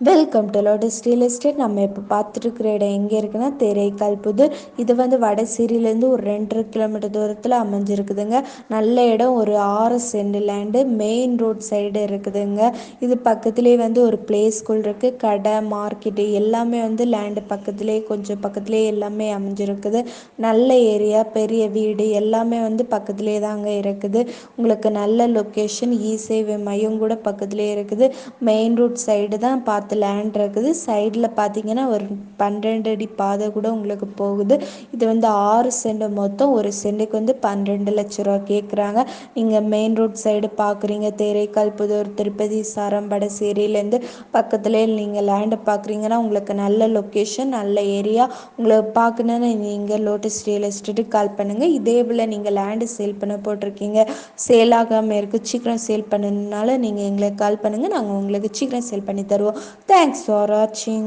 Welcome to lotus real estate. நம்ம இப்போ பார்த்துருக்குற இடம் எங்கே இருக்குன்னா தேரைக்கால் புதூர். இது வந்து வடசேரியிலேருந்து ஒரு 2.5 கிலோமீட்டர் தூரத்தில் அமைஞ்சிருக்குதுங்க. நல்ல இடம், ஒரு 6 send land, main road side இருக்குதுங்க. இது பக்கத்துலேயே வந்து ஒரு ப்ளே ஸ்கூல் இருக்குது, கடை, மார்க்கெட்டு எல்லாமே வந்து லேண்டு பக்கத்துலேயே, கொஞ்சம் பக்கத்துலேயே எல்லாமே அமைஞ்சிருக்குது. நல்ல ஏரியா, பெரிய வீடு எல்லாமே வந்து பக்கத்துலேயே தாங்க இருக்குது. உங்களுக்கு நல்ல லொக்கேஷன், இ சேவை மையம் கூட பக்கத்துலேயே இருக்குது. மெயின் ரோட் சைடு தான் பார்த்து லேண்ட் இருக்குது. சைடில் பார்த்தீங்கன்னா ஒரு 12 அடி பாதை கூட உங்களுக்கு போகுது. இது வந்து 6 சென்ட், மொத்தம் ஒரு சென்ட்டுக்கு வந்து 12 லட்ச ரூபா கேட்குறாங்க. நீங்கள் மெயின் ரோட் சைடு பார்க்குறீங்க, தேரைக்கால் புதூர், திருப்பதி சாரம், வடசேரியிலேருந்து பக்கத்துலேயே நீங்கள் லேண்டை பார்க்குறீங்கன்னா உங்களுக்கு நல்ல லொக்கேஷன், நல்ல ஏரியா. உங்களுக்கு பார்க்கணுன்னு நீங்கள் லோட்டஸ் ரியல் எஸ்டேட்டுக்கு கால் பண்ணுங்கள். இதே போல் நீங்கள் லேண்டு சேல் பண்ண போட்டிருக்கீங்க, சேல் ஆகாமல் இருக்குது, சீக்கிரம் சேல் பண்ணணுனால நீங்கள் எங்களுக்கு கால் பண்ணுங்கள். நாங்கள் உங்களுக்கு சீக்கிரம் சேல் பண்ணி தருவோம். Thanks for watching.